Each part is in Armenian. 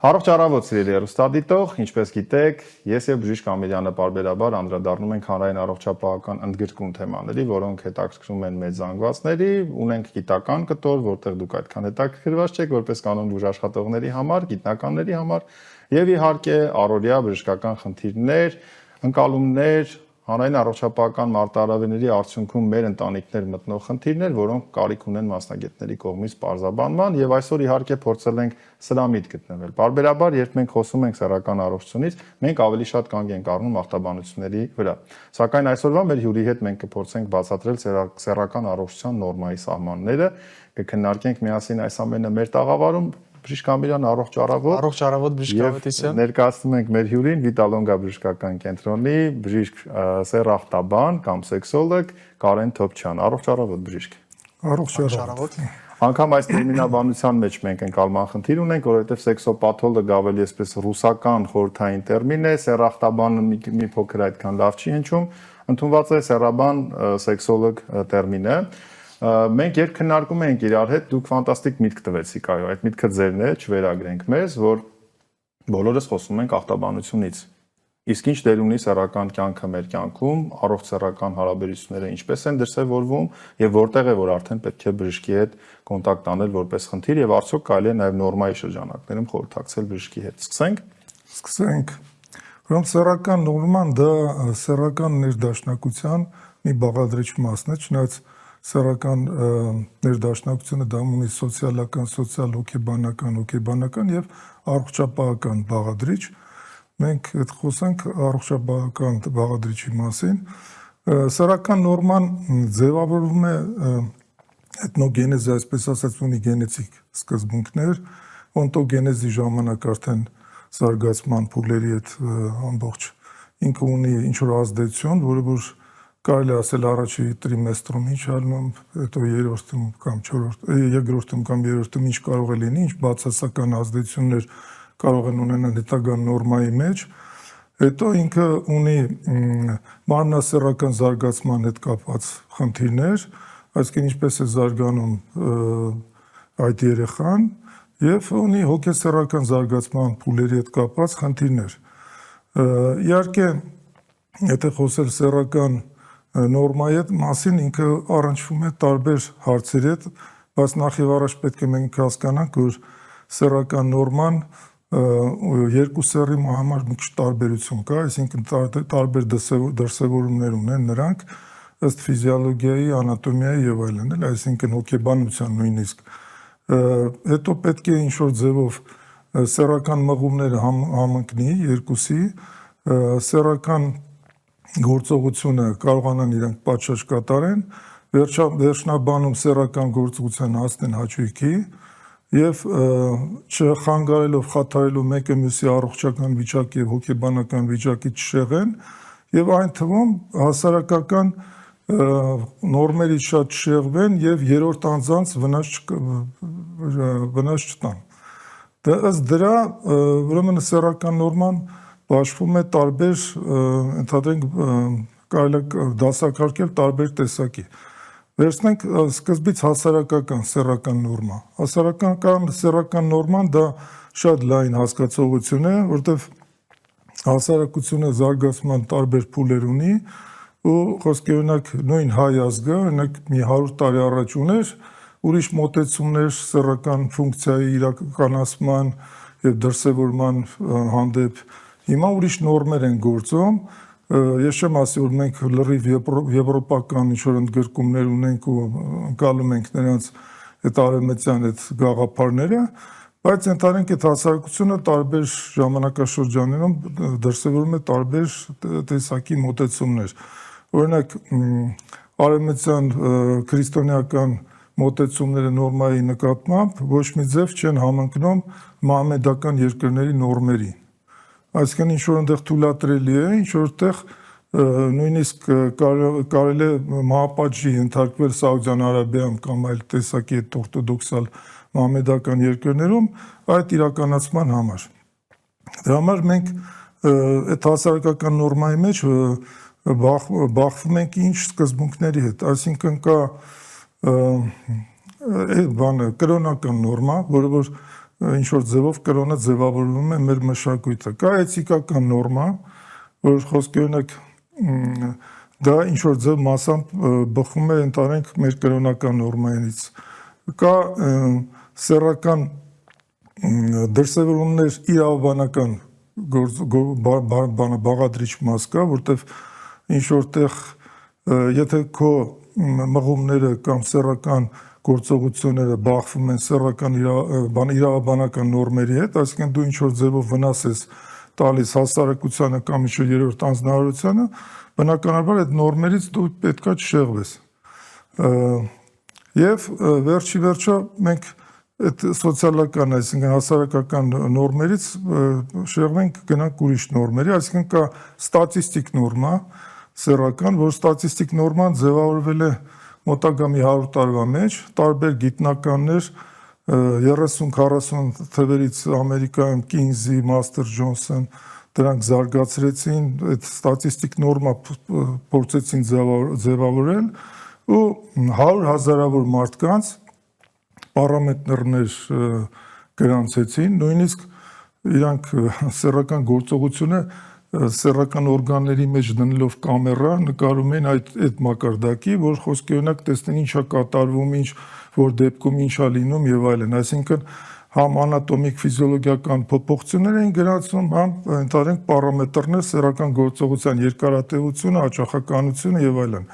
Առողջ առավոտ սիրելի հեռուստադիտող, ինչպես գիտեք, ես եւ Բժիշկ Ամիրյանը պարբերաբար անդրադառնում ենք հանրային առողջապահական ընդգրկուն թեմաների, որոնք հետաքրքրում են մեծ զանգվածների, ունենք գիտական կտոր, որտեղ դուք այդքան հետաքրքրված չեք, որպես կանոն բուժաշխատողների համար, գիտնականների համար, եւ իհարկե առօրյա բժշկական խնդիրներ, ընկալումներ, հանրային առողջապահական մարտահրավերների արդյունքում մեր ընտանիքներ մտնող խնդիրներ, որոնք կարիք ունեն մասնագետների կողմից պարզաբանման եւ այսօր իհարկե փորձել ենք սրա միտք գտնվել։ Բարբերաբար, երբ մենք խոսում ենք սեռական առողջությունից, մենք ավելի շատ կանգ ենք առնում ախտաբանությունների վրա։ Սակայն այսօրվա մեր հյուրի հետ մենք կփորձենք բացատրել սեռական առողջության նորմայի սահմանները, կքննարկենք միասին այս ամենը մեր տաղավարում։ Բժիշկ Ամիրյան, առողջ առավոտ։ Առողջ առավոտ, բժիշկ Ավետիսյան։ Ներկայացնում ենք մեր հյուրին Վիտալոնգա բժշկական կենտրոնի բժիշկ սեռախտաբան կամ սեքսոլոգ Կարեն Թոփչյան։ Առողջ առավոտ, բժիշկ։ Առողջ առավոտ։ Անկամ այս տերմինաբանության մեջ մենք ընկալման խնդիր ունենք, որովհետև սեքսոպաթոլոգ ավելի այսպես ռուսական խորհրդային տերմին է, սեռախտաբանը մի փոքր այդքան լավ չի հնչում, ընդունված է սեռաբան սեքսոլոգ տերմինը։ Մենք երբ քննարկում ենք իրար հետ, դուք ֆանտաստիկ միտք տվեցիք, այո, այդ միտքը ձերն է, չվերագրենք մեզ, որ բոլորս խոսում ենք ախտաբանությունից։ Իսկ ինչ դեր ունի սեռական կյանքը մեր կյանքում, առողջ սեռական հարաբերությունները ինչպես են դրսևորվում եւ որտեղ է որ արդեն պետք է բժշկի հետ կոնտակտ անել որպես խնդիր եւ արդյոք կարելի է նաեւ նորմայի շրջանակներում խորհրդակցել բժշկի հետ։ Սկսենք։ Ուրեմն սեռական նորման դա սեռական ներդաշնակության մի բաղադրիչ մասն է, չնայած սեռական ներդաշնակությունը դա ունի սոցիալական, հոգեբանական եւ առողջապահական բաղադրիչ։ Մենք այդ խոսենք առողջապահական բաղադրիչի մասին։ Սեռական նորման ձևավորվում է էթնոգենեզի, այսպես ասած, ունի գենետիկ սկզբունքներ, օնտոգենեզի ժամանակ արդեն զարգացման փուլերի այդ ամբողջ ինքը ունի ինչ-որ ազդեցություն, որը որ կարելի ասել առաջի տրիմեստրում ինչ ալնում, հետո երրորդում կամ երկրորդում կամ երրորդում ինչ կարող է լինի, ինչ բացասական ազդեցություններ կարող են ունենալ հետագա նորմայի մեջ, հետո ինքը ունի մարմնասեռական զարգացման հետ կապված խնդիրներ, այսինքն ինչպես է զարգանում այդ երեխան, եւ ունի հոգեսեռական զարգացման փուլերի հետ կապված խնդիրներ։ Իհարկե, եթե խոսել սեռական նորմայի հետ մասին, ինքը առնչվում է տարբեր հարցերի հետ, բայց նախ եւ առաջ պետք է մենք հասկանանք, որ սեռական նորման երկու սեռի համար մի քիչ տարբերություն կա, այսինքն տարբեր դրսևորումներ ունեն նրանք ըստ ֆիզիոլոգիայի, անատոմիայի եւ այլն, այսինքն հոգեբանության նույնիսկ։ Հետո պետք է ինչ-որ ձևով սեռական մղումները համընկնի երկուսի, սեռական գործողությունը կարողանան իրանք պատշաճ կատարեն, վերջնաբանում սեռական գործողության հասնեն հաճույքի եւ չխանգարելով, խաթարելով մեկը մյուսի առողջական վիճակի եւ հոգեբանական վիճակի չշեղեն եւ այն թվում հասարակական նորմերից շատ չշեղվեն եւ երրորդ անձանց վնաս չտան։ Ըստ դրա ուրեմն սեռական նորման բաշխվում է տարբեր, ընդհանրենք կարելի է դասակարգել տարբեր տեսակի։ Վերցնենք սկզբից հասարակական սեռական նորմա։ Հասարակական սեռական նորման դա շատ լայն հասկացողություն է, որտեղ հասարակությունը զարգացման տարբեր փուլեր ունի ու խոսքի օրինակ նույն հայ ազգը, օրինակ մի 100 տարի առաջ ուներ ուրիշ մոտեցումներ սեռական ֆունկցիայի իրականացման եւ դրսևորման հանդեպ, հիմա ուրիշ նորմեր են գործում։ Ես չեմ ասի, որ մենք լրիվ եվրոպական ինչ-որ ընդգրկումներ ունենք ու ընկալում ենք նրանց այդ արևմտյան այդ գաղափարները, բայց ընդհանրենք այդ հասարակությունը տարբեր ժամանակաշրջաններում դրսևորում է տարբեր տեսակի մոտեցումներ։ Օրինակ արևմտյան քրիստոնեական մոտեցումները նորմայի նկատմամբ ոչ մի ձև չեն համընկնում մահմեդական երկրների նորմերին։ Այսինքն ինչ-որ այնտեղ թույլատրելի է, ինչ-որտեղ նույնիսկ կարելի է մահապատժի ենթարկվել Սաուդյան Արաբիայում կամ այլ տեսակի օրթոդոքսալ մահմեդական երկրներում այդ իրականացման համար։ Դրա համար մենք այդ հասարակական նորմայի մեջ բախվում ենք ինչ սկզբունքների հետ, այսինքն կա կրոնական նորմա, որը որ ինչ-որ ձևով կրոնը ձևավորվում է մեր մշակույթը, կա էթիկական նորմա, որ խոսքի օրինակ դա ինչ-որ ձև մասամբ բխում է ընտանենք մեր կրոնական նորմայից, կա սեռական դրսևորումներ իրավաբանական բաղադրիչ մաս կա, որտեղ ինչ-որտեղ եթե քո մղումները կամ սեռական գործողությունները բախվում են սեռական իրավաբանական նորմերի հետ, այսինքն դու ինչ-որ ձևով վնաս ես տալիս հասարակությանը կամ ինչ-որ երրորդ անձնարարությանը, բնականաբար այդ նորմերից դու պետքա չշեղվես։ Եվ վերջի վերջո մենք այդ սոցիալական, այսինքն հասարակական նորմերից շեղվենք գնանք ուրիշ նորմերի, այսինքն կա ստատիստիկ նորմա, սեռական, որ ստատիստիկ նորման ձևավորվել է մոտակա մի 100 տարվա մեջ, տարբեր գիտնականներ 30-40 թվերից Ամերիկայում Կինզի, Մաստեր Ջոնսոն դրանք զարգացրեցին, այդ ստատիստիկ նորմա փորձեցին ձևավորել ու 100,000-ավոր մարդկանց պարամետրներ գրանցեցին, նույնիսկ իրանք սեռական գործողությունը սեռական օրգանների մեջ դնելով կամերա նկարում են այդ մակարդակի, որ խոսքի օրինակ տեսնեն ինչ է կատարվում, ինչ որ դեպքում ինչ է լինում եւ այլն, այսինքն համ անատոմիկ ֆիզիոլոգիական փոփոխություններ են գրանցում, համ ընդհանրենք պարամետրներ սեռական գործողության երկարատևությունը, հաճախականությունը եւ այլն։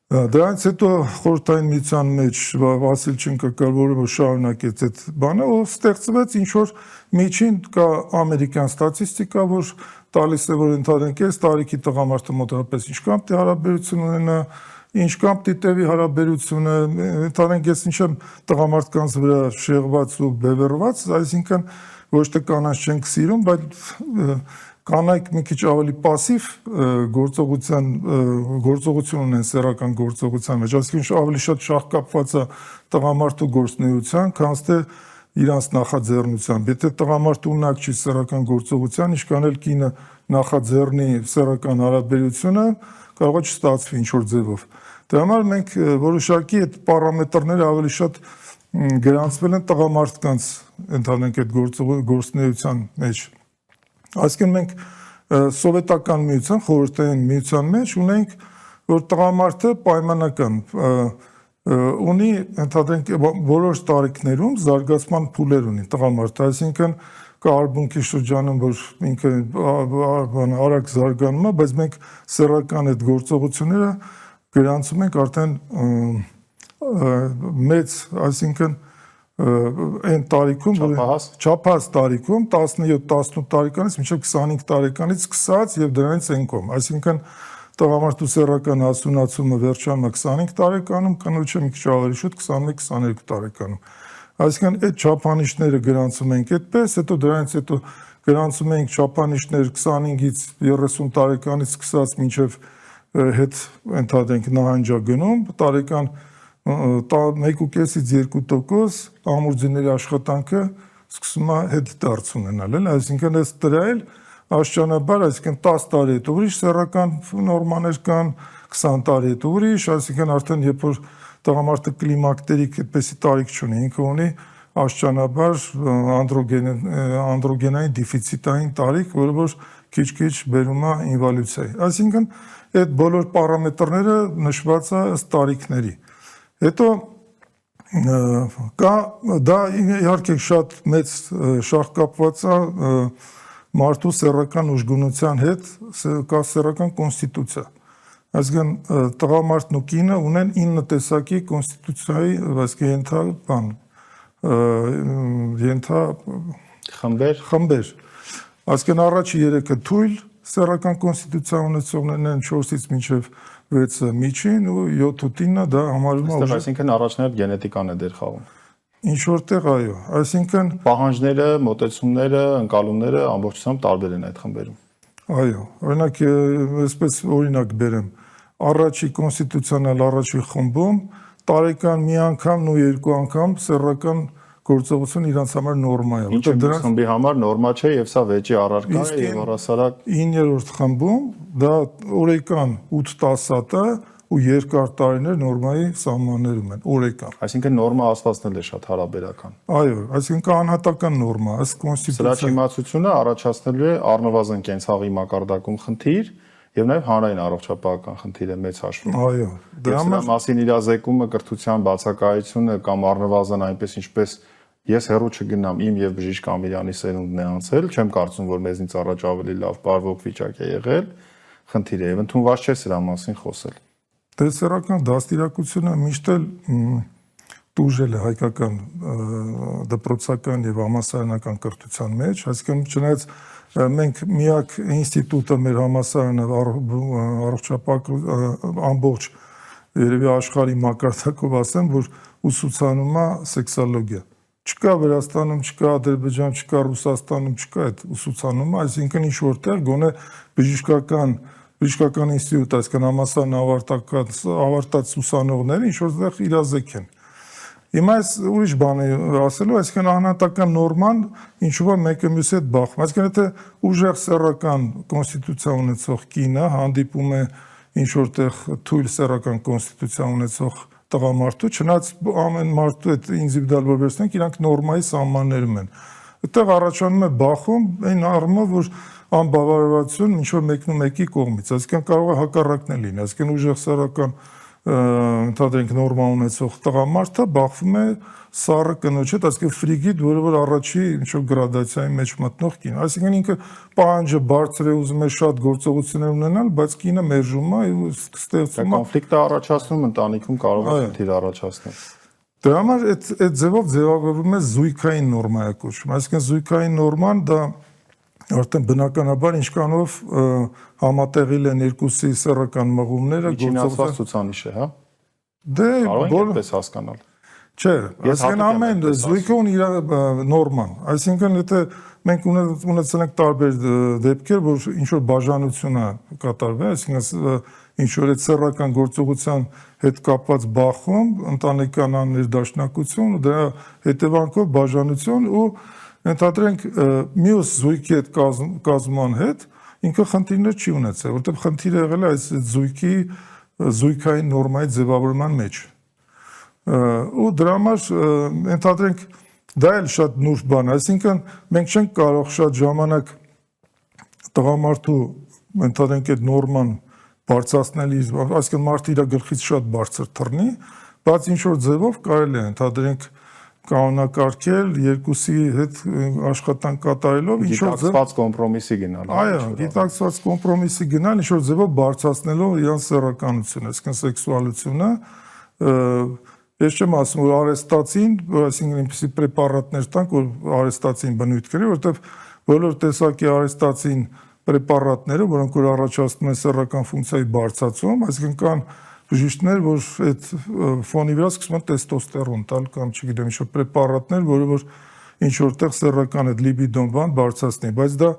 Դրանից հետո խորհրդային միության մեջ Վասիլ Չինկակար, որը շարունակեց այդ բանը, ու ստեղծվեց ինչ-որ միջին կա ամերիկյան ստատիստիկա, որ տալիս է, որ ընդհանրենք այս տարիքի տղամարդը մոտավորապես ինչքան պիտի հարաբերություն ունենա, ինչքան պիտի տևի հարաբերությունը, ընդհանրենք ես ինչ եմ տղամարդկանց վրա շեղված ու բևեռված, այսինքն ոչ թե կանանց չենք սիրում, բայց կանայք մի քիչ ավելի պասիվ գործողություն ունեն սեռական գործողության մեջ, այսինքն ավելի շատ շահկապված է տղամարդու գործունեության, քան թե իրանց նախաձեռնությամբ։ Եթե տղամարդը ունակ չի սեռական գործողության, ինչքան էլ կինը նախաձեռնի սեռական հարաբերությունը, կարող է չստացվի ինչ-որ ձևով։ Դրա համար մենք որոշակի այդ պարամետրները ավելի շատ գրանցվել են տղամարդկանց ընդհանրենք այդ գործունեության մեջ։ Այսինքն մենք սովետական միության, խորհրդային միության մեջ ունենք, որ տղամարդը պայմանական ունի ընդհանրենք որոշ տարիքներում զարգացման փուլեր ունի տղամարդը, այսինքն կա արբունքի շրջանում, որ ինքը արագ զարգանում է, բայց մենք սեռական այդ գործողությունները գրանցում ենք արդեն մեծ, այսինքն այն տարիքում, չափահաս տարիքում 17-18 տարեկանից մինչև 25 տարեկանից սկսած եւ դրանից են կողմ, այսինքն տղամարդու սեռական հասունացումը վերջանում է 25 տարեկանում, կնոջը մի քիչ ավելի շուտ 21-22 տարեկանում։ Այսինքն այդ չափանիշները գրանցում ենք այդպես, հետո դրանից հետո գրանցում ենք չափանիշներ 25-ից 30 տարեկանից սկսած մինչև հետ ընդհանրենք նահանջագնում, տարեկան 1.5-ից 2% ամուրձիների աշխատանքը սկսում է հետ դարձ ունենալ, այսինքն այս դրա էլ աստիճանաբար, այսինքն 10 տարի հետո ուրիշ սեռական նորմաներ կան, 20 տարի հետո ուրիշ, այսինքն արդեն երբ որ տղամարդը կլիմակտերիկ այդպեսի տարիք չունի, ինքը ունի աստիճանաբար անդրոգենային դեֆիցիտային տարիք, որը որ քիչ-քիչ բերում է ինվալյուդիայի։ Այսինքն այդ բոլոր պարամետրները նշված է ըստ տարիքների։ Հետո կա դա իհարկե շատ մեծ շահկապված է մարդու սեռական ուժգնության հետ, կա սեռական կոնստիտուցիա։ Այսինքն տղամարդն ու կինը ունեն 9 տեսակի կոնստիտուցիայի խմբեր։ Այսինքն առաջի 3-ը թույլ սեռական կոնստիտուցիա ունեցողներն են, 4-ից մինչև 6-ը միջին ու 7-9-ը դա համարվում է։ Այսինքն առաջներդ գենետիկան է դեր խաղում։ Ինչ որտեղ այո, այսինքն պահանջները, մոտեցումները, ընկալումները ամբողջությամբ տարբեր են այդ խմբերում։ Այո, օրինակ այսպես օրինակ բերեմ, առաջի կոնստիտուցիոնալ առաջի խմբում տարեկան մի անգամ ու երկու անգամ սեռական գործողությունը իրանց համար նորմա է, Ինչը դրանց խմբի համար նորմա չէ եւ սա վեճի առարկա է եւ առասարակ 9-րդ խմբում դա օրեկան 8-10 հատը ու երկար տարիներ նորմայի սահմաններում են օրեկան։ Այսինքն նորմա ասվածն էլ է շատ հարաբերական։ Այո, այսինքն անհատական նորմա, ըստ Սրա կոնստիտուցիայի։ չիմացությունը առաջացնելու է առնվազն կենցաղի մակարդակում խնդիր եւ նաեւ հանրային առողջապահական խնդիր է մեծ հաշվով։ Այո, Դրա մասին իրազեկումը, կրթության բացակայությունը կամ առնվազն այնպես ինչպես ես հերո չգնամ իմ եւ բժիշկ Ամիրյանի սերունդն է անցել, չեմ կարծում որ մեզնից առաջ ավելի լավ բարվոք վիճակ է եղել, խնդիր է եւ ընդունված չէ սրա մասին խոսել։ Տեսարական դաստիարակությունը միշտ էլ տուժել է հայկական դպրոցական եւ համալսարանական կրթության մեջ, այսինքն չնայած մենք միակ ինստիտուտը մեր համալսարանը առողջապահ ամբողջ երևի աշխարհի մակարդակով ասեմ, որ ուսուցանում է սեքսոլոգիա։ Չկա Վրաստանում, չկա Ադրբեջանում, չկա Ռուսաստանում, չկա այդ ուսուցանումը, այսինքն ինչ որտեղ գոնե բժշկական ինստիտուտ, այսինքն համալսարան ավարտած ուսանողները ինչ որտեղ իրազեկ են։ Հիմա այս ուրիշ բան է ասելու, այսինքն անհատական նորման ինչու՞ է մեկը մյուսի հետ բախվում։ Այսինքն եթե ուժեղ սեռական կոնստիտուցիա ունեցող կինը հանդիպում է ինչ որտեղ թույլ սեռական կոնստիտուցիա ունեցող տղամարդու, չնայած ամեն մարդու այդ ինդիվիդուալ որ վերցնենք, իրանք նորմայի սահմաններում են։ Այդտեղ առաջանում է բախում այն առումով, որ անբավարարություն ինչ որ մեկն ու մեկի կողմից, այսինքն կարող է հակառակն է լինի, այսինքն ուժեղ սեռական ընդհանրենք նորմա ունեցող տղամարդը բախվում է սառը կնոջ հետ, այսինքն ֆրիգիդ, որը որ առաջի ինչ որ գրադացիայի մեջ մտնող կին, այսինքն ինքը պահանջը բարձր է, ուզում է շատ գործողություններ ունենալ, բայց կինը մերժում է եւ ստեղծում է կոնֆլիկտը առաջացնում ընտանիքում կարող է խնդիր առաջացնել։ Դրա համար այդ ձևով ձևավորվում է զույգային նորմայա կոչվում, այսինքն զույգային նորման դա արդեն բնականաբար ինչքանով համատեղիլ են երկուսի սեռական մղումները գործողության ցուցանիշ է, հա։ Դե բոլորպես հասկանալ։ Չէ, այսինքն ամեն զույգը ունի իր նորման, այսինքն եթե մենք ունեցել ենք տարբեր դեպքեր, որ ինչ որ բաժանություն է կատարվել, այսինքն ինչ որ այդ սեռական գործողության հետ կապված բախում, ընտանեկան ներդաշնակություն, դրա հետևանքով բաժանություն ու ընդհանրենք մյուս զույգի հետ կազմման հետ ինքը խնդիրներ չի ունեցել, որտեղ խնդիրը եղել է այս զույգի զույգային նորմայի ձևավորման մեջ։ Ու դրա համար ընդհանրենք դա էլ շատ նուրբ բան, այսինքն մենք չենք կարող շատ ժամանակ տղամարդու ընդհանրենք այդ նորման բարձրացնել, այսինքն մարդը իր գլխից շատ բարձր թռնի, բայց ինչ որ ձևով կարելի է ընդհանրենք կանոնակարգել երկուսի հետ աշխատանք կատարելով ինչ որ գիտակցված կոմպրոմիսի գնալ։ Այո, գիտակցված կոմպրոմիսի գնալ ինչ որ ձևով բարձրացնելով իրան սեռականությունը, այսինքն սեքսուալությունը, ես չեմ ասում որ արեստացին, այսինքն այնպիսի պրեպարատներ տանք, որ արեստացին բնույթ կրի, որովհետև բոլոր տեսակի արեստացին պրեպարատները, որոնք որ առաջացնում են սեռական ֆունկցիայի բարձրացում, այսինքն կան բժիշկներ, որ այդ ֆոնի վրա սկսում են տեստոստերոն տալ կամ չգիտեմ ինչ-որ պրեպարատներ, որը որ ինչ որտեղ սեռական այդ լիբիդոն բան բարձրացնի, բայց դա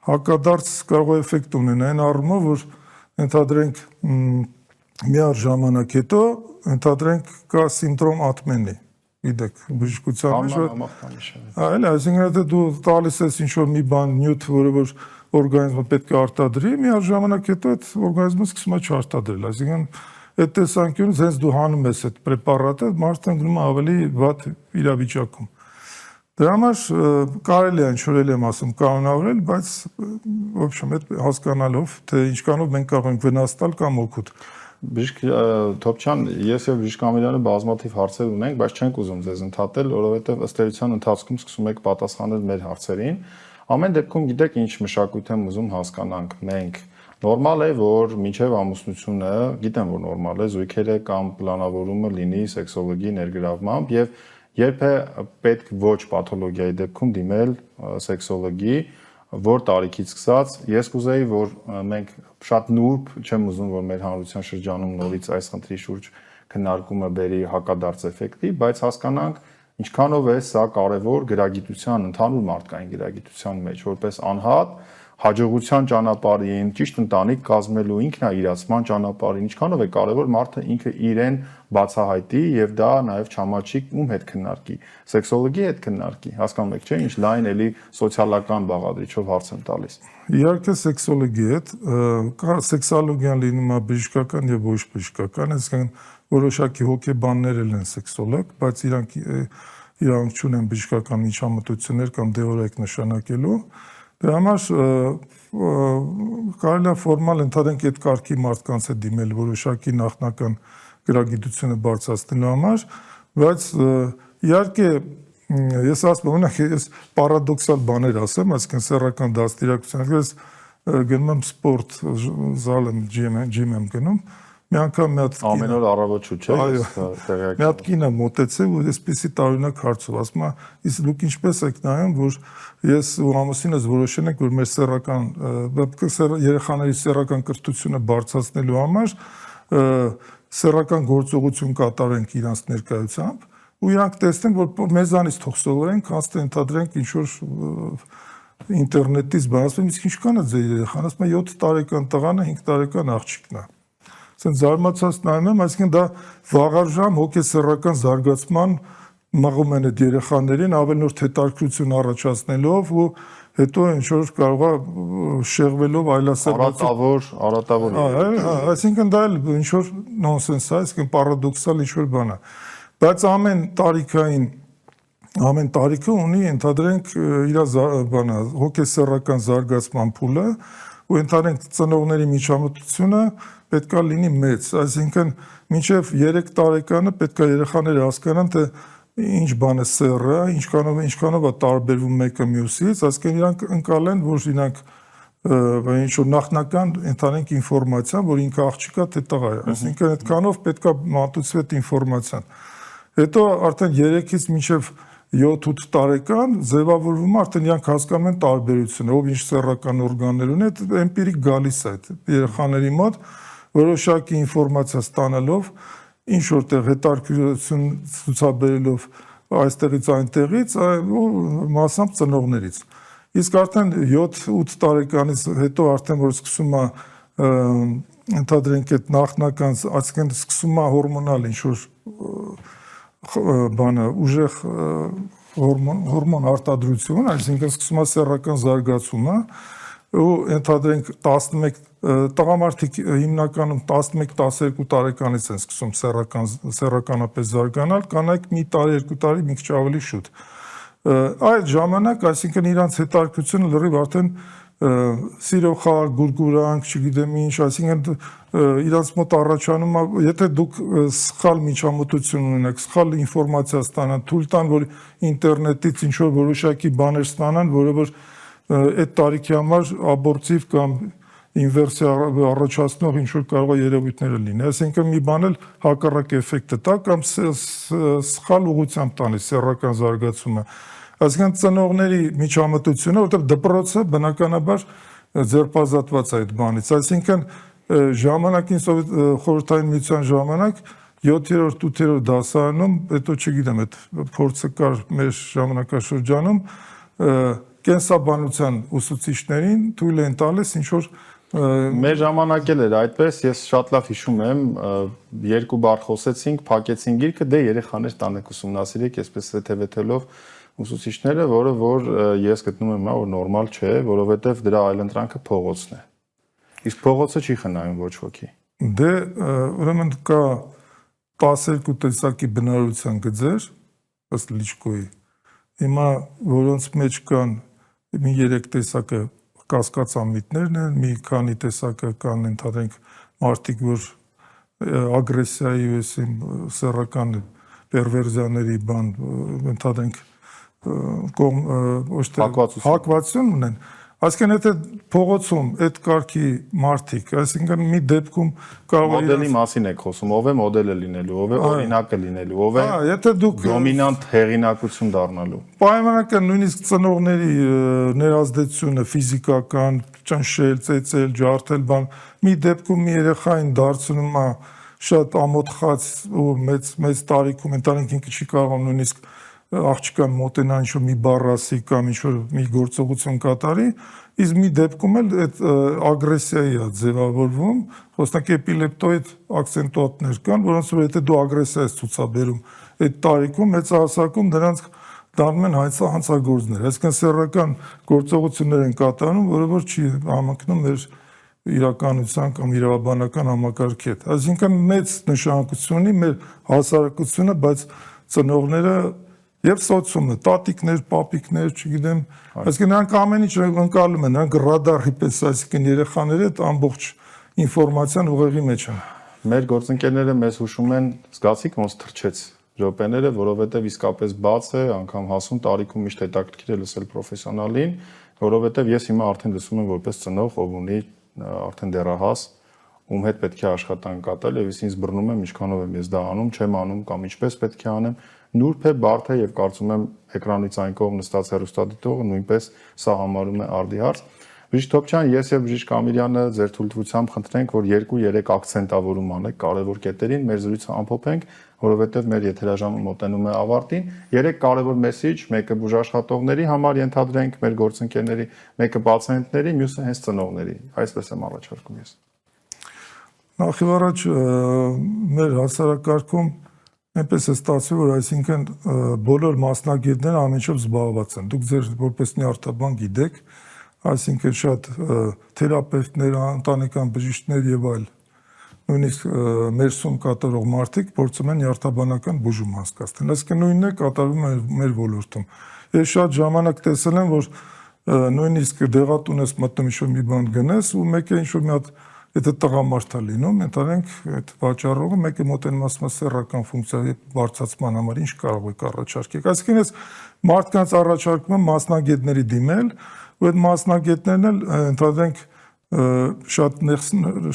հակադարձ կարող է էֆեկտ ունենա այն առումով, որ ընդհանրենք միառժամանակ հետո ընդհանրենք կա սինդրոմ ատմենի, գիտեք, բժշկության մեջ, այլ այսինքն եթե դու տալիս ես ինչ-որ մի բան նյութ, որը որ օրգանիզմը պետք է արտադրի, միառժամանակ հետո այդ օրգանիզմը սկսում է չարտադրել, այսինքն այդ տեսանկյունից հենց դու հանում ես այդ պրեպարատը, մարդը ընկնում է ավելի վատ իրավիճակում։ Դրա համար կարելի է ինչ-որ եմ ասում կանոնավորել, բայց в общем այդ հասկանալով, թե ինչքանով մենք կարող ենք վնաս տալ կամ օգուտ։ Բժիշկ Թոփչյան, ես եւ բժիշկ Ամիրյանը բազմաթիվ հարցեր ունենք, բայց չենք ուզում ձեզ ընդհատել, որովհետեւ ըստ էության ընթացքում սկսում եք պատասխանել մեր հարցերին։ Ամեն դեպքում գիտեք ինչ մշակույթ եմ ուզում հասկանանք մենք։ Նորմալ է, որ մինչև ամուսնությունը, գիտեմ որ նորմալ է, զույգերը կամ պլանավորումը լինի սեքսոլոգի ներգրավմամբ եւ երբ է պետք ոչ պաթոլոգիայի դեպքում դիմել սեքսոլոգի, որ տարիքից սկսած, ես կուզեի, որ մենք շատ նուրբ, չեմ ուզում, որ մեր հանրության շրջանում նորից այս խնդրի շուրջ քննարկումը բերի հակադարձ էֆեկտի, բայց հասկանանք ինչքանով է սա կարևոր գրագիտության, ընդհանուր մարդկային գրագիտության մեջ, որպես անհատ հաջողության ճանապարհին, ճիշտ ընտանիք կազմելու ինքնաիրացման ճանապարհին, ինչքանով է կարևոր մարդը ինքը իրեն բացահայտի եւ դա նաեւ չամաչի ում հետ քննարկի, սեքսոլոգի հետ քննարկի, հասկանում եք, չէ՞, ինչ լայն էլի սոցիալական բաղադրիչով հարց եմ տալիս։ Իհարկե սեքսոլոգի հետ, կա սեքսոլոգիան լինում է բժշկական եւ ոչ բժշկական, այսինքն որոշակի հոգեբաններ են սեքսոլոգ, բայց իրանք չունեն բժշկական միջամտություններ կամ դեղորայք նշանակելու։ Դրա համար կարելի է ֆորմալ ընդհանրենք այդ կարգի մարդկանց է դիմել որոշակի նախնական գրագիտությունը բարձրացնելու համար, բայց իհարկե ես ասում եմ, ես պարադոքսալ բաներ ասեմ, այսինքն սեռական դաստիարակություն, ես գնում եմ սպորտ զալ եմ, ջիմ եմ գնում, մի անգամ մի հատ ամեն օր առավոտ շուտ չէ, մի հատ կին եմ մոտեցել ու այսպեսի տարօրինակ հարցով, ասում է, իսկ դուք ինչպես եք նայում, որ ես ու ամուսինս որոշել ենք, որ մեր սեռական երեխաների սեռական կրթությունը բարձրացնելու համար սեռական գործողություն կատարենք իրանց ներկայությամբ ու իրանք տեսնեն, որ մեզանից թող սովորեն, կանցնեն ընդհանրենք ինչ որ ինտերնետից բան, ասում եմ, իսկ ինչքան է ձեր երեխան, ասում է 7 տարեկան տղան է, 5 տարեկան աղջիկն է։ Ասեն զարմացած նայում եմ, այսինքն դա վաղարժամ հոգեսեռական զարգացման մղում են այդ երեխաներին ավելորդ հետաքրքրություն առաջացնելով ու հետո ինչ որ կարող է շեղվելով այլասերություն արատավոր այսինքն դա էլ ինչ որ նոնսենս է, այսինքն պարադոքսալ ինչ որ բան է, բայց ամեն տարիքը ունի ընդհանրենք իր բանը հոգեսեռական զարգացման փուլը ու ընդհանրենք ծնողների միջամտությունը պետք է լինի մեծ, այսինքն մինչև 3 տարեկանը պետք է երեխաները հասկանան, թե ինչ բան է սեռը, ինչքանով է տարբերվում մեկը մյուսից, այսինքն իրանք ընկալեն, որ իրանք ինչ որ նախնական ընդհանրենք ինֆորմացիա, որ ինքը աղջիկա թե տղա է, այսինքն այդքանով պետք է մատուցվի այդ ինֆորմացիան։ Հետո արդեն 3-ից մինչև 7-8 տարեկան ձևավորվում է, արդեն իրանք հասկանում են տարբերությունը, ով ինչ սեռական օրգաններ ունի, այդ էմպիրիկ գալիս է այդ երեխաների մոտ, որոշակի ինֆորմացիա ստանալով, ինչ որտեղ հետաքրքրություն ցուցաբերելով այստեղից այնտեղից ու մասամբ ծնողներից։ Իսկ արդեն 7-8 տարեկանից հետո արդեն որ սկսում է ընդհանրենք այդ նախնական, այսինքն սկսում է հորմոնալ ինչ որ բանը ուժեղ հորմոն արտադրություն, այսինքն սկսում է սեռական զարգացումը ու ընդհանրենք 11 տղամարդիկ հիմնականում 11-12 տարեկանից են սկսում սեռականապես զարգանալ, կանայք մի տարի, 2 տարի մի քիչ ավելի շուտ։ Այդ ժամանակ, այսինքն իրանց հետաքրքրությունը լրիվ արդեն սիրո խաղ, գուրգուրանք, չգիտեմ ինչ, այսինքն իրանց մոտ առաջանում է, եթե դուք սխալ միջամտություն ունենաք, սխալ ինֆորմացիա ստանան, թույլ տան, որ ինտերնետից ինչ որ որոշակի բաներ ստանան, որը որ այդ տարիքի համար աբորտիվ կամ ինվերսիա առաջացնող ինչ որ կարող է երևույթները լինի, այսինքն մի բան էլ հակառակ էֆեկտը տա կամ սխալ ուղղությամբ տանի սեռական զարգացումը։ Այսինքն ծնողների միջամտությունը, որտեղ դպրոցը բնականաբար ձերբազատված է այդ բանից, այսինքն ժամանակին խորհրդային միության ժամանակ 7-րդ, 8-րդ դասարանում, հետո չգիտեմ, այդ փորձը կար մեր ժամանակաշրջանում, կենսաբանության ուսուցիչներին թույլ են տալիս ինչ որ մեր ժամանակ էլ էր այդպես, ես շատ լավ հիշում եմ, 2 բառ խոսեցինք, փակեցին գիրքը, դե երեխաներ տանեք ուսումնասիրեք, այսպես հետևելով ուսուցիչները, որը որ ես գտնում եմ, որ նորմալ չէ, որովհետև դրա այլընտրանքը փողոցն է։ Իսկ փողոցը չի խնայում ոչ ոքի։ Դե ուրեմն կա 12 տեսակի բնավորության գծեր, ըստ Լիչկոյի։ Հիմա որոնց մեջ կան մի 3 տեսակը կասկածամիտներն են, մի քանի տեսակը կան ընդհանրենք մարդիկ, որ ագրեսիայի ու սեռական պերվերզիաների բան ընդհանրենք հակվածություն ունեն, այսինքն եթե փողոցում այդ կարգի մարդիկ, այսինքն մի դեպքում կարող է մոդելի մասին եք խոսում, ով է մոդելը լինելու, ով է օրինակը լինելու, ով է եթե դուք դոմինանտ հեղինակություն դառնալու։ Պայմանական նույնիսկ ծնողների ներազդեցությունը ֆիզիկական, ճնշել, ծեծել, ջարդել, բան, մի դեպքում մի երեխային դարձնում է շատ ամոթխած ու մեծ տարիքում, ընտանիք ինքը չի կարող նույնիսկ աղջկան մոտենա ինչ-որ մի բառ ասի կամ ինչ-որ մի գործողություն կատարի, Իսկ մի դեպքում էլ այդ ագրեսիայի է ձևավորվում, խոսնակ էպիլեպտոիդ ակցենտուատներ կան, որոնց որ եթե դու ագրեսիա ես ցուցաբերում, այդ տարիքում մեծահասակում նրանց դառնում են հանցագործներ, այսինքն սեռական գործողություններ են կատարում, որը որ չի համընկնում մեր իրականության կամ իրավաբանական համակարգի հետ։ Այսինքն մեծ նշանակություն ունի մեր հասարակությունը, բայց ծնողները եւ սոցիումը, տատիկներ, պապիկներ, չգիտեմ, այսինքն նրանք ամեն ինչ ընկալում են, նրանք ռադարի պես, այսինքն երեխաները այդ ամբողջ ինֆորմացիան ուղեղի մեջ են։ Մեր գործընկերները մեզ հուշում են, զգացիք ոնց թրջեց րոպեները, որովհետեւ իսկապես բաց է, անգամ հասուն տարիքում միշտ հետաքրքիր է լսել պրոֆեսիոնալին, որովհետեւ ես հիմա արդեն լսում եմ որպես ծնող, ով ունի արդեն դեռահաս, ում հետ պետք է աշխատանք կատարել եւ ինձ բռնում եմ ինչքանով եմ ես դա անում, չեմ անում կամ ինչպես պետք է անեմ, նուրբ է, բարդ է եւ կարծում եմ էկրանից այն կողմ նստած հեռուստադիտողը նույնպես սա համարում է արդի հարց։ Բժիշկ Թոփչյան, ես եւ բժիշկ Ամիրյանը ձեր թույլտվությամբ խնդրենք, որ 2-3 ակցենտավորում անեք կարևոր կետերին, մեր զրույցը ամփոփենք, որովհետեւ մեր եթերաժամը մոտենում է ավարտին։ 3 կարևոր մեսիջ, մեկը բուժաշխատողների համար ենթադրենք, մեր գործընկերների, մեկը պացիենտների, մյուսը հենց ծնողների։ Այսպես եմ առաջարկում ես։ Նախ եւ առաջ մեր հասարակարգում այնպես է ստացվում, որ այսինքն բոլոր մասնագետները ամենջով զբաղված են։ Դուք ձեր որպես նյարդաբան գիտեք, այսինքն շատ թերապևտներ, ընտանեկան բժիշկներ եւ այլ նույնիսկ ներսում կատարող մարդիկ փորձում են նյարդաբանական բուժում հասկացնել։ Այսինքն նույնն է կատարվում է մեր ոլորտում։ Ես շատ ժամանակ տեսել եմ, որ նույնիսկ դեղատուն ես մտնում ինչ-որ մի բան գնես ու մեկը ինչ-որ մի հատ եթե տղամարդ է լինում, ընտանենք այդ վաճառողը մեկը մոտենում ասում է սեռական ֆունկցիայի բարձրացման համար ինչ կարող եք առաջարկել։ Այսինքն ես մարդկանց առաջարկում եմ մասնագետների դիմել, ու այդ մասնագետներն էլ ընդհանրենք շատ նեղս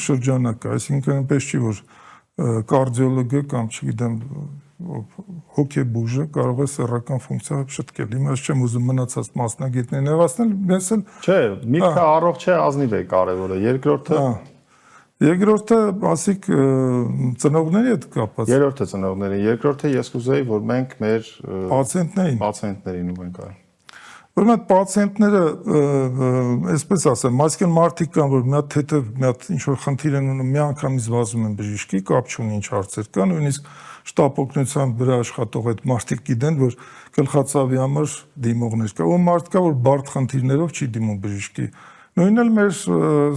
շրջանակ է, այսինքն այնպես չի որ կարդիոլոգը կամ չգիտեմ հոգեբուժը կարող է սեռական ֆունկցիա շտկել։ Հիմա ես չեմ ուզում մնացած մասնագետներին նեղացնել, ես էլ չէ, միտքը առողջ է, ազնիվ է կարևորը։ Երկրորդը, ասիկ ծնողների հետ կապված։ Երրորդը ծնողների, երկրորդը ես կուզեի, որ մենք մեր պացիենտներին ուղենք այլ։ Որ այդ պացիենտները, այսպես ասեմ, այսինքն մարդիկ կան, որ մի հատ թեթև, մի հատ ինչ-որ խնդիր են ունում, մի անգամից վազում են բժիշկի, կապ չունի ինչ հարցեր կան, նույնիսկ շտապ օգնության վրա աշխատող այդ մարդիկ գիտեն, որ գլխացավի համար դիմողներ կա, ու մարդ կա, որ բարդ խնդիրներով չի դիմում բժիշկի։ Նույնն էլ մեր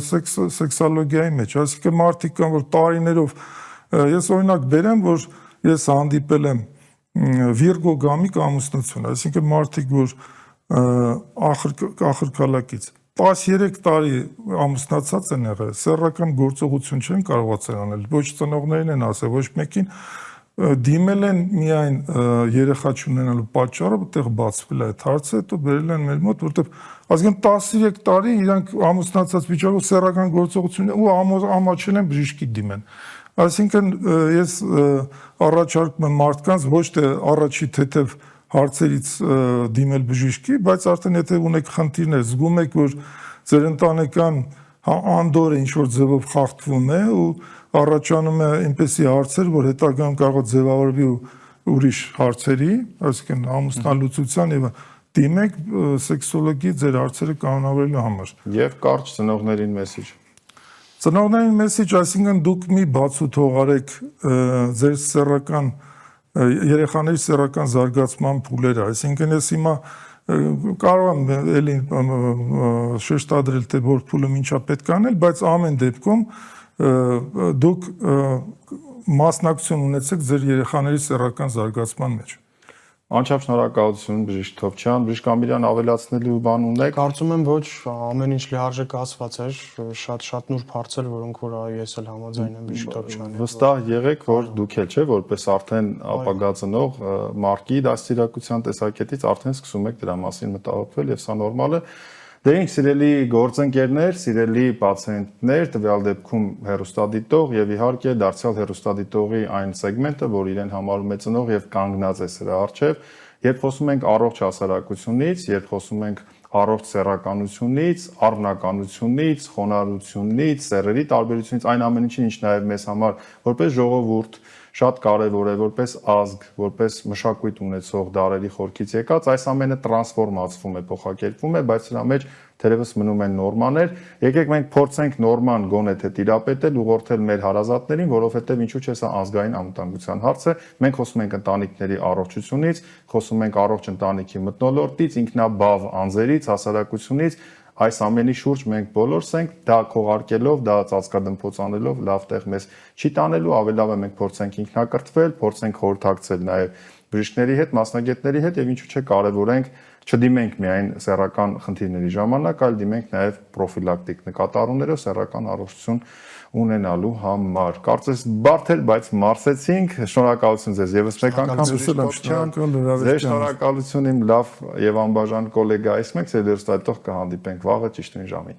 սեքսոլոգիայի մեջ, այսինքն մարդիկ կան, որ տարիներով, ես օրինակ բերեմ, որ ես հանդիպել եմ վիրգոգամիկ ամուսնություն, այսինքն մարդիկ, որ ախրկալակից 13 տարի ամուսնացած են եղել, սեռական գործողություն չեն կարողացել անել, ոչ ծնողներին են ասել, ոչ մեկին դիմել են միայն երեխա չունենալու պատճառով, այդտեղ բացվել է այդ հարցը, հետո բերել են մեր մոտ, որտեղ այսինքն 13 տարի իրանք ամուսնացած վիճակով սեռական գործողություն ու ամաչել են բժիշկի դիմեն։ Այսինքն ես առաջարկում եմ մարդկանց ոչ թե առաջի թեթև հարցերից դիմել բժիշկի, բայց արդեն եթե ունեք խնդիրներ, զգում եք, որ ձեր ընտանեկան անդորը ինչ-որ ձևով խախտվում է ու առաջանում է այնպիսի հարցեր, որ հետագայում կարող է ձևավորվի ուրիշ հարցերի, այսինքն ամուսնալուծության եւ դիմեք սեքսոլոգի ձեր հարցերը կանոնավորելու համար։ Եվ կարճ ծնողներին մեսիջ։ Ծնողներին մեսիջ, այսինքն դուք մի բացու թողարեք ձեր սեռական երեխաների սեռական զարգացման փուլերը, այսինքն ես հիմա կարող եմ էլի շեշտադրել, թե որ փուլը ինչա պետք անել, բայց ամեն դեպքում դուք մասնակցություն ունեցեք ձեր երեխաների սեռական զարգացման մեջ։ Անչափ շնորհակալություն բժիշկ Թոփչյան, բժիշկ Ամիրյան ավելացնելու բան ունեք։ Կարծում եմ ոչ, ամեն ինչ լիարժեք ասված էր, շատ նուրբ հարցեր, որոնք որ ես էլ համաձայն եմ բժիշկ Թոփչյանի։ Վստահ եղեք, որ դուք էլ չէ, որպես արդեն ապագա ծնող մարկի դաստիարակության տեսակետից արդեն սկսում եք դրա մասին մտահոգվել եւ սա նորմալ է։ Դե ինչ սիրելի գործընկերներ, սիրելի պացիենտներ, տվյալ դեպքում հեռուստադիտող եւ իհարկե դարձյալ հեռուստադիտողի այն սեգմենտը, որ իրեն համարում է ծնող եւ կանգնած է սրա առջեւ, երբ խոսում ենք առողջ հասարակությունից, երբ խոսում ենք առողջ սեռականությունից, առնականությունից, խոնարհությունից, սեռերի տարբերությունից, այն ամեն ինչին, ինչ նաեւ մեզ համար որպես ժողովուրդ շատ կարևոր է որպես ազգ, որպես մշակույթ ունեցող դարերի խորքից եկած, այս ամենը տրանսֆորմացվում է, փոխակերպվում է, բայց սրա մեջ թերևս մնում են նորմաներ։ Եկեք մենք փորձենք նորման գոնե թե տիրապետել, ուղղորդել մեր հարազատներին, որովհետև ինչու՞ չէ սա ազգային անվտանգության հարց է։ Մենք խոսում ենք ընտանիքների առողջությունից, խոսում ենք առողջ ընտանիքի մթնոլորտից, ինքնաբավ անձերից, հասարակությունից, այս ամենի շուրջ մենք բոլորս ենք, դա քողարկելով, դա ծածկադմփոց անելով լավ տեղ մեզ չի տանելու, ավելի լավ է մենք փորձենք ինքնակրթվել, փորձենք խորհրդակցել նաև բժիշկների հետ, մասնագետների հետ եւ ինչու՞ չէ կարեւորենք չդիմենք միայն սեռական խնդիրների ժամանակ, այլ դիմենք նաև պրոֆիլակտիկ նկատառումներով սեռական առողջություն ունենալու համար։ Կարծես բարդ էր, բայց մարսեցինք։ Շնորհակալություն ձեզ եւս մեկ անգամ։ Ձեր շնորհակալություն իմ լավ եւ անբաժան գոլեգայից մեկ, ձեր դերստայտող կհանդիպենք վաղը ճիշտ նույն ժամին։